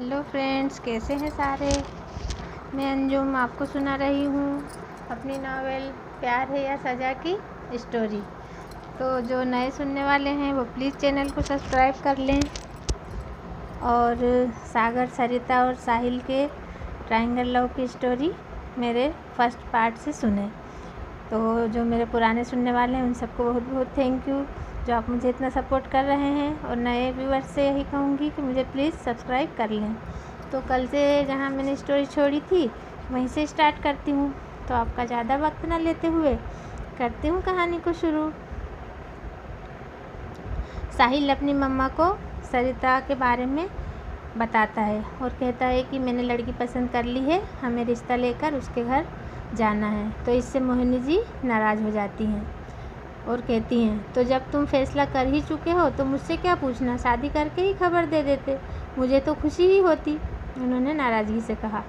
Hello friends, कैसे हैं सारे। मैं अंजुम आपको सुना रही हूँ अपनी नावल प्यार है या सज़ा की स्टोरी। तो जो नए सुनने वाले हैं वो प्लीज़ चैनल को सब्सक्राइब कर लें और सागर, सरिता और साहिल के ट्रायंगल लव की स्टोरी मेरे फर्स्ट पार्ट से सुने। तो जो मेरे पुराने सुनने वाले हैं उन सबको बहुत बहुत थैंक यू, जो आप मुझे इतना सपोर्ट कर रहे हैं। और नए व्यूअर्स से यही कहूँगी कि मुझे प्लीज़ सब्सक्राइब कर लें। तो कल से जहाँ मैंने स्टोरी छोड़ी थी वहीं से स्टार्ट करती हूँ। तो आपका ज़्यादा वक्त ना लेते हुए करती हूँ कहानी को शुरू। साहिल अपनी मम्मा को सरिता के बारे में बताता है और कहता है कि मैंने लड़की पसंद कर ली है, हमें रिश्ता लेकर उसके घर जाना है। तो इससे मोहिनी जी नाराज़ हो जाती हैं और कहती हैं, तो जब तुम फैसला कर ही चुके हो तो मुझसे क्या पूछना, शादी करके ही खबर दे देते, मुझे तो खुशी ही होती। उन्होंने नाराज़गी से कहा,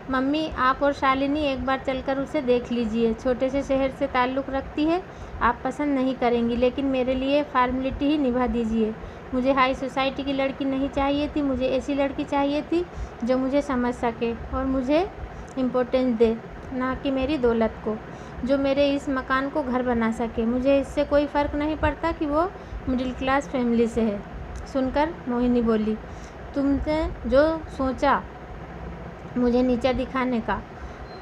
मम्मी आप और शालिनी एक बार चलकर उसे देख लीजिए, छोटे से शहर से ताल्लुक़ रखती है, आप पसंद नहीं करेंगी, लेकिन मेरे लिए फॉर्मेलिटी ही निभा दीजिए। मुझे हाई सोसाइटी की लड़की नहीं चाहिए थी, मुझे ऐसी लड़की चाहिए थी जो मुझे समझ सके और मुझे इम्पोर्टेंस दे, ना कि मेरी दौलत को, जो मेरे इस मकान को घर बना सके। मुझे इससे कोई फ़र्क नहीं पड़ता कि वो मिडिल क्लास फैमिली से है। सुनकर मोहिनी बोली, तुमने जो सोचा मुझे नीचा दिखाने का,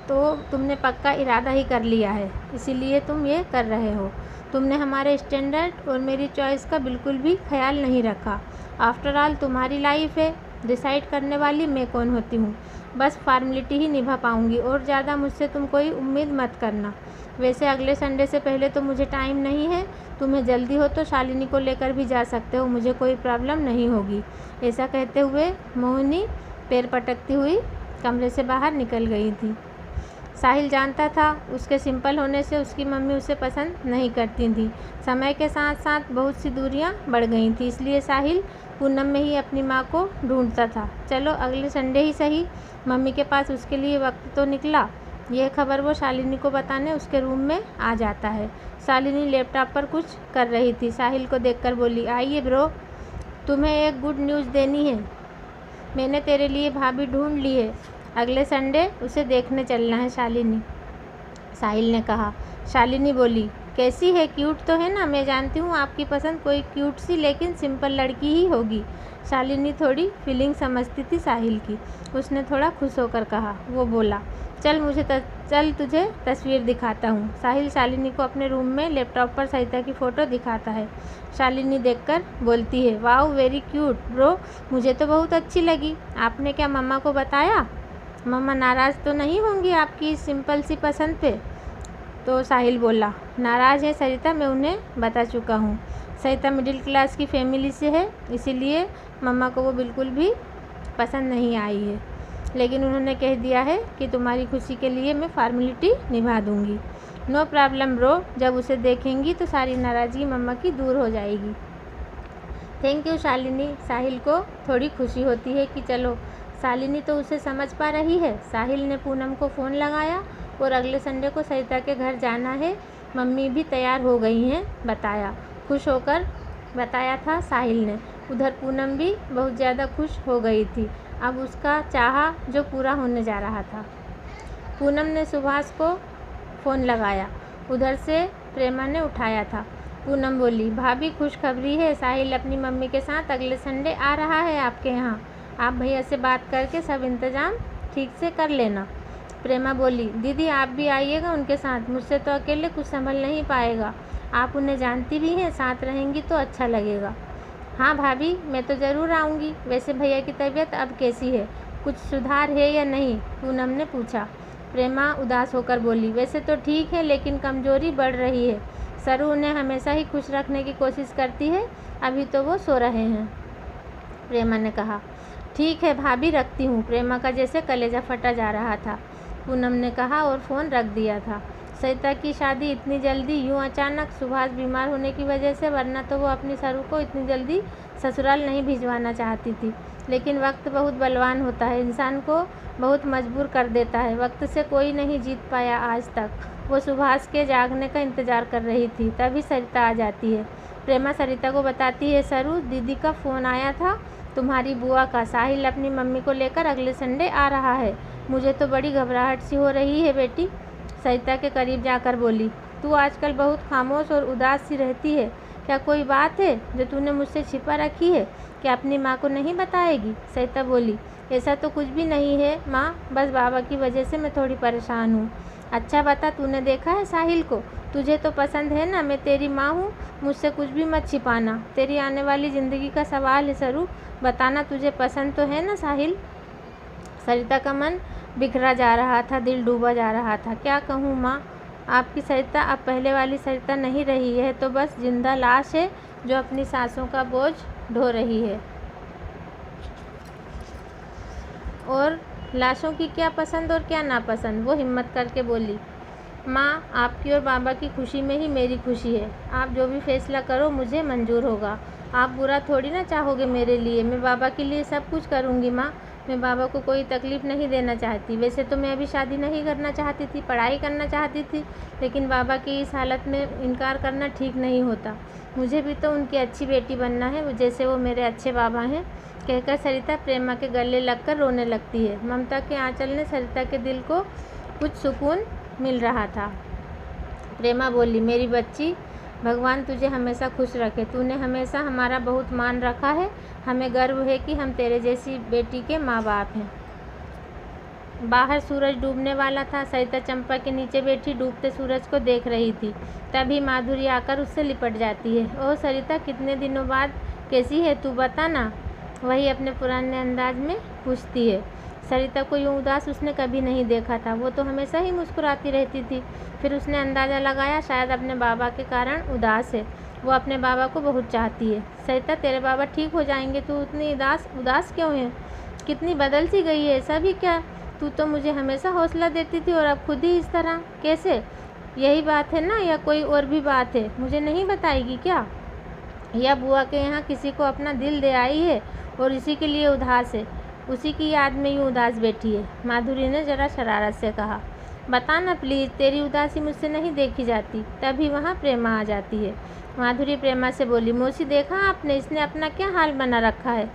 तो तुमने पक्का इरादा ही कर लिया है, इसीलिए तुम ये कर रहे हो। तुमने हमारे स्टैंडर्ड और मेरी चॉइस का बिल्कुल भी ख्याल नहीं रखा। आफ्टर ऑल तुम्हारी लाइफ है, डिसाइड करने वाली मैं कौन होती हूँ। बस फॉर्मेलिटी ही निभा पाऊँगी और ज़्यादा मुझसे तुम कोई उम्मीद मत करना। वैसे अगले संडे से पहले तो मुझे टाइम नहीं है, तुम्हें जल्दी हो तो शालिनी को लेकर भी जा सकते हो, मुझे कोई प्रॉब्लम नहीं होगी। ऐसा कहते हुए मोहिनी पैर पटकती हुई कमरे से बाहर निकल गई थी। साहिल जानता था उसके सिंपल होने से उसकी मम्मी उसे पसंद नहीं करती थी। समय के साथ साथ बहुत सी दूरियां बढ़ गई थी, इसलिए साहिल पूनम में ही अपनी माँ को ढूंढता था। चलो अगले संडे ही सही, मम्मी के पास उसके लिए वक्त तो निकला। यह खबर वो शालिनी को बताने उसके रूम में आ जाता है। शालिनी लैपटॉप पर कुछ कर रही थी। साहिल को देखकर बोली, आइए ब्रो, तुम्हें एक गुड न्यूज़ देनी है। मैंने तेरे लिए भाभी ढूंढ ली है, अगले संडे उसे देखने चलना है शालिनी, साहिल ने कहा। शालिनी बोली, कैसी है, क्यूट तो है ना। मैं जानती हूँ आपकी पसंद कोई क्यूट सी लेकिन सिंपल लड़की ही होगी। शालिनी थोड़ी फीलिंग समझती थी साहिल की। उसने थोड़ा खुश होकर कहा। वो बोला, चल तुझे तस्वीर दिखाता हूँ। साहिल शालिनी को अपने रूम में लैपटॉप पर सरिता की फ़ोटो दिखाता है। शालिनी देखकर बोलती है, वाओ वेरी क्यूट ब्रो, मुझे तो बहुत अच्छी लगी। आपने क्या मम्मा को बताया? मम्मा नाराज़ तो नहीं होंगी आपकी इस सिंपल सी पसंद पे? तो साहिल बोला, नाराज़ है सरिता, मैं उन्हें बता चुका हूँ। सरिता मिडिल क्लास की फैमिली से है, इसीलिए मम्मा को वो बिल्कुल भी पसंद नहीं आई है, लेकिन उन्होंने कह दिया है कि तुम्हारी खुशी के लिए मैं फॉर्मेलिटी निभा दूँगी। नो प्रॉब्लम ब्रो, जब उसे देखेंगी तो सारी नाराज़गी मम्मा की दूर हो जाएगी। Thank you Shalini. साहिल को थोड़ी खुशी होती है कि चलो शालिनी तो उसे समझ पा रही है। साहिल ने पूनम को फ़ोन लगाया और अगले संडे को सरिता के घर जाना है, मम्मी भी तैयार हो गई हैं बताया। खुश होकर बताया था साहिल ने। उधर पूनम भी बहुत ज़्यादा खुश हो गई थी, अब उसका चाहा जो पूरा होने जा रहा था। पूनम ने सुभाष को फ़ोन लगाया, उधर से प्रेमा ने उठाया था। पूनम बोली, भाभी खुशखबरी है, साहिल अपनी मम्मी के साथ अगले संडे आ रहा है आपके यहाँ। आप भैया से बात करके सब इंतज़ाम ठीक से कर लेना। प्रेमा बोली, दीदी आप भी आइएगा उनके साथ, मुझसे तो अकेले कुछ संभल नहीं पाएगा। आप उन्हें जानती भी हैं, साथ रहेंगी तो अच्छा लगेगा। हाँ भाभी, मैं तो ज़रूर आऊँगी। वैसे भैया की तबीयत अब कैसी है, कुछ सुधार है या नहीं? पूनम ने पूछा। प्रेमा उदास होकर बोली, वैसे तो ठीक है लेकिन कमज़ोरी बढ़ रही है। सरू उन्हें हमेशा ही खुश रखने की कोशिश करती है, अभी तो वो सो रहे हैं। प्रेमा ने कहा, ठीक है भाभी, रखती हूँ। प्रेमा का जैसे कलेजा फटा जा रहा था। पूनम ने कहा और फ़ोन रख दिया था। सरिता की शादी इतनी जल्दी यूँ अचानक? सुभाष बीमार होने की वजह से, वरना तो वो अपनी सरू को इतनी जल्दी ससुराल नहीं भिजवाना चाहती थी। लेकिन वक्त बहुत बलवान होता है, इंसान को बहुत मजबूर कर देता है। वक्त से कोई नहीं जीत पाया आज तक। वो सुभाष के जागने का इंतज़ार कर रही थी, तभी सरिता आ जाती है। प्रेमा सरिता को बताती है, सरू दीदी का फ़ोन आया था, तुम्हारी बुआ का। साहिल अपनी मम्मी को लेकर अगले संडे आ रहा है। मुझे तो बड़ी घबराहट सी हो रही है बेटी, सरिता के करीब जाकर बोली। तू आजकल बहुत खामोश और उदास सी रहती है। क्या कोई बात है जो तूने मुझसे छिपा रखी है? क्या अपनी माँ को नहीं बताएगी? सरिता बोली। ऐसा तो कुछ भी नहीं है माँ, बस बाबा की वजह से मैं थोड़ी परेशान हूँ। अच्छा बता, तूने देखा है साहिल को? तुझे तो पसंद है ना? मैं तेरी माँ हूँ, मुझसे कुछ भी मत छिपाना। तेरी आने वाली ज़िंदगी का सवाल है सरू, बताना तुझे पसंद तो है ना साहिल? सरिता का मन बिखरा जा रहा था, दिल डूबा जा रहा था। क्या कहूँ माँ, आपकी सरिता अब पहले वाली सरिता नहीं रही है, तो बस जिंदा लाश है जो अपनी सांसों का बोझ ढो रही है। और लाशों की क्या पसंद और क्या नापसंद, वो हिम्मत करके बोली। माँ, आपकी और बाबा की खुशी में ही मेरी खुशी है। आप जो भी फैसला करो मुझे मंजूर होगा। आप बुरा थोड़ी ना चाहोगे मेरे लिए। मैं बाबा के लिए सब कुछ करूँगी माँ। मैं बाबा को कोई तकलीफ़ नहीं देना चाहती। वैसे तो मैं अभी शादी नहीं करना चाहती थी, पढ़ाई करना चाहती थी, लेकिन बाबा की इस हालत में इनकार करना ठीक नहीं होता। मुझे भी तो उनकी अच्छी बेटी बनना है, जैसे वो मेरे अच्छे बाबा हैं। कहकर सरिता प्रेमा के गले लगकर रोने लगती है। ममता के आंचल ने सरिता के दिल को कुछ सुकून मिल रहा था। प्रेमा बोली, मेरी बच्ची, भगवान तुझे हमेशा खुश रखे। तूने हमेशा हमारा बहुत मान रखा है। हमें गर्व है कि हम तेरे जैसी बेटी के माँ बाप हैं। बाहर सूरज डूबने वाला था। सरिता चंपा के नीचे बैठी डूबते सूरज को देख रही थी। तभी माधुरी आकर उससे लिपट जाती है। ओह सरिता, कितने दिनों बाद, कैसी है तू, बता ना? वही अपने पुराने अंदाज में पूछती है। सरिता को यूँ उदास उसने कभी नहीं देखा था। वो तो हमेशा ही मुस्कुराती रहती थी। फिर उसने अंदाज़ा लगाया, शायद अपने बाबा के कारण उदास है। वो अपने बाबा को बहुत चाहती है। सरिता, तेरे बाबा ठीक हो जाएंगे, तू इतनी उदास क्यों है? कितनी बदल सी गई है, ऐसा भी क्या? तू तो मुझे हमेशा हौसला देती थी और अब खुद ही इस तरह, कैसे? यही बात है ना, या कोई और भी बात है? मुझे नहीं बताएगी क्या? या बुआ के यहाँ किसी को अपना दिल दे आई है और इसी के लिए उदास है? उसी की याद में यूँ उदास बैठी है। माधुरी ने जरा शरारत से कहा। बता ना प्लीज़, तेरी उदासी मुझसे नहीं देखी जाती। तभी वहाँ प्रेमा आ जाती है। माधुरी प्रेमा से बोली, मौसी देखा आपने, इसने अपना क्या हाल बना रखा है?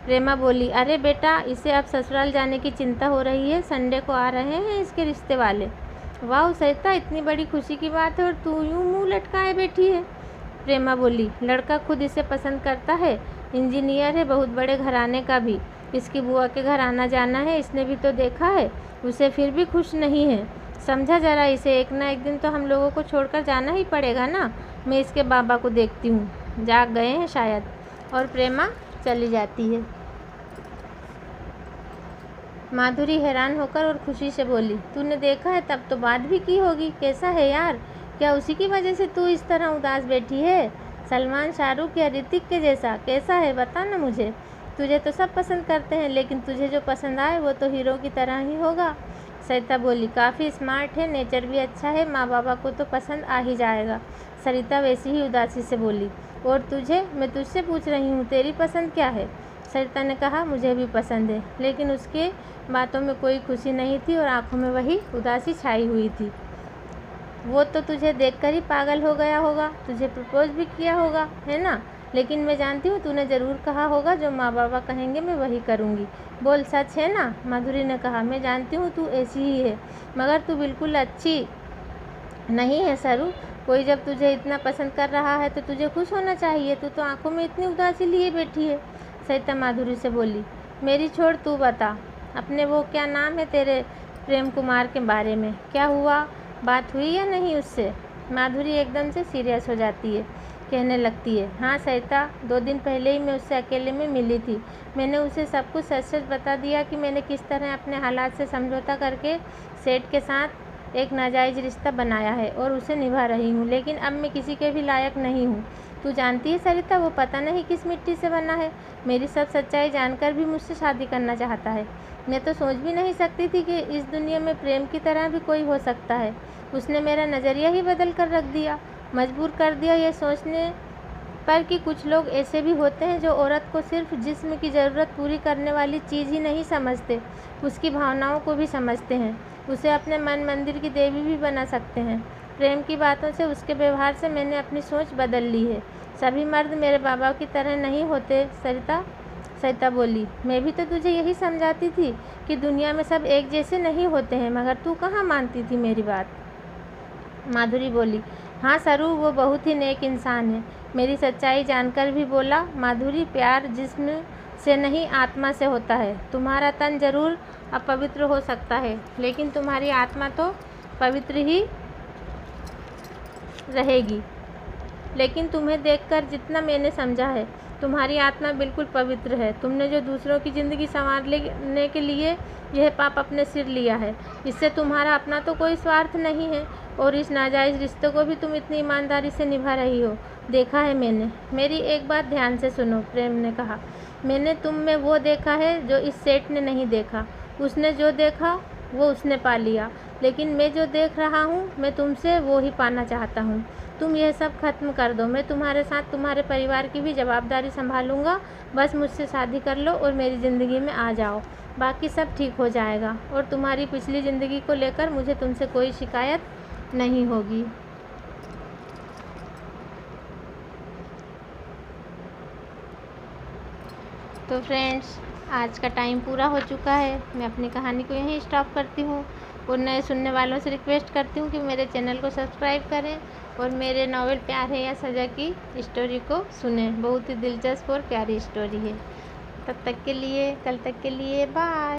प्रेमा बोली, अरे बेटा, इसे अब ससुराल जाने की चिंता हो रही है। संडे को आ रहे हैं इसके रिश्ते वाले। वाह सरिता, इतनी बड़ी खुशी की बात है और तू यूँ मुँह लटकाए बैठी है। प्रेमा बोली, लड़का खुद इसे पसंद करता है, इंजीनियर है, बहुत बड़े घराने का भी। इसकी बुआ के घर आना जाना है, इसने भी तो देखा है। उसे फिर भी खुश नहीं है। समझा जरा इसे, एक ना एक दिन तो हम लोगों को छोड़कर जाना ही पड़ेगा ना। मैं इसके बाबा को देखती हूँ, जाग गए हैं शायद। और प्रेमा चली जाती है। माधुरी हैरान होकर और खुशी से बोली, तूने देखा है, तब तो बात भी की होगी। कैसा है यार? क्या उसी की वजह से तू इस तरह उदास बैठी है? सलमान, शाहरुख या ऋतिक के जैसा कैसा है, बता ना मुझे। तुझे तो सब पसंद करते हैं, लेकिन तुझे जो पसंद आए वो तो हीरो की तरह ही होगा। सरिता बोली, काफ़ी स्मार्ट है, नेचर भी अच्छा है, माँ बाबा को तो पसंद आ ही जाएगा। सरिता वैसी ही उदासी से बोली, और तुझे? मैं तुझसे पूछ रही हूँ, तेरी पसंद क्या है? सरिता ने कहा, मुझे भी पसंद है, लेकिन उसके बातों में कोई खुशी नहीं थी और आंखों में वही उदासी छाई हुई थी। वो तो तुझे देखकर ही पागल हो गया होगा, तुझे प्रपोज भी किया होगा, है ना? लेकिन मैं जानती हूँ तूने ज़रूर कहा होगा, जो माँ बाबा कहेंगे मैं वही करूँगी। बोल, सच है ना? माधुरी ने कहा, मैं जानती हूँ तू ऐसी ही है, मगर तू बिल्कुल अच्छी नहीं है सरू। कोई जब तुझे इतना पसंद कर रहा है तो तुझे खुश होना चाहिए। तू तो आंखों में इतनी उदासी लिए बैठी है। सरिता माधुरी से बोली, मेरी छोड़, तू बता अपने वो क्या नाम है तेरे प्रेम कुमार के बारे में, क्या हुआ, बात हुई या नहीं उससे? माधुरी एकदम से सीरियस हो जाती है, कहने लगती है, हाँ सरिता, 2 दिन पहले ही मैं उससे अकेले में मिली थी। मैंने उसे सब कुछ सच सच बता दिया कि मैंने किस तरह अपने हालात से समझौता करके सेठ के साथ एक नाजायज़ रिश्ता बनाया है और उसे निभा रही हूँ, लेकिन अब मैं किसी के भी लायक नहीं हूँ। तू जानती है सरिता, वो पता नहीं किस मिट्टी से बना है। मेरी सब सच्चाई जानकर भी मुझसे शादी करना चाहता है। मैं तो सोच भी नहीं सकती थी कि इस दुनिया में प्रेम की तरह भी कोई हो सकता है। उसने मेरा नज़रिया ही बदल कर रख दिया, मजबूर कर दिया ये सोचने पर कि कुछ लोग ऐसे भी होते हैं जो औरत को सिर्फ जिस्म की ज़रूरत पूरी करने वाली चीज़ ही नहीं समझते, उसकी भावनाओं को भी समझते हैं, उसे अपने मन मंदिर की देवी भी बना सकते हैं। प्रेम की बातों से, उसके व्यवहार से मैंने अपनी सोच बदल ली है। सभी मर्द मेरे बाबा की तरह नहीं होते सरिता। सरिता बोली, मैं भी तो तुझे यही समझाती थी कि दुनिया में सब एक जैसे नहीं होते हैं, मगर तू कहाँ मानती थी मेरी बात। माधुरी बोली, हाँ सरू, वो बहुत ही नेक इंसान है। मेरी सच्चाई जानकर भी बोला, माधुरी, प्यार जिस्म से नहीं आत्मा से होता है। तुम्हारा तन जरूर अपवित्र हो सकता है, लेकिन तुम्हारी आत्मा तो पवित्र ही रहेगी। लेकिन तुम्हें देखकर जितना मैंने समझा है, तुम्हारी आत्मा बिल्कुल पवित्र है। तुमने जो दूसरों की ज़िंदगी संवारने के लिए यह पाप अपने सिर लिया है, इससे तुम्हारा अपना तो कोई स्वार्थ नहीं है, और इस नाजायज़ रिश्ते को भी तुम इतनी ईमानदारी से निभा रही हो। देखा है मैंने। मेरी एक बात ध्यान से सुनो, प्रेम ने कहा। मैंने तुम में वो देखा है जो इस सेठ ने नहीं देखा। उसने जो देखा वो उसने पा लिया, लेकिन मैं जो देख रहा हूँ, मैं तुमसे वो ही पाना चाहता हूँ। तुम यह सब खत्म कर दो। मैं तुम्हारे साथ तुम्हारे परिवार की भी जवाबदारी संभालूंगा। बस मुझसे शादी कर लो और मेरी ज़िंदगी में आ जाओ, बाकी सब ठीक हो जाएगा। और तुम्हारी पिछली ज़िंदगी को लेकर मुझे तुमसे कोई शिकायत नहीं होगी। तो फ्रेंड्स, आज का टाइम पूरा हो चुका है। मैं अपनी कहानी को यहीं स्टॉप करती हूँ और नए सुनने वालों से रिक्वेस्ट करती हूँ कि मेरे चैनल को सब्सक्राइब करें और मेरे नॉवेल प्यार है या सज़ा की स्टोरी को सुनें। बहुत ही दिलचस्प और प्यारी स्टोरी है। तब तक के लिए, कल तक के लिए, बाय।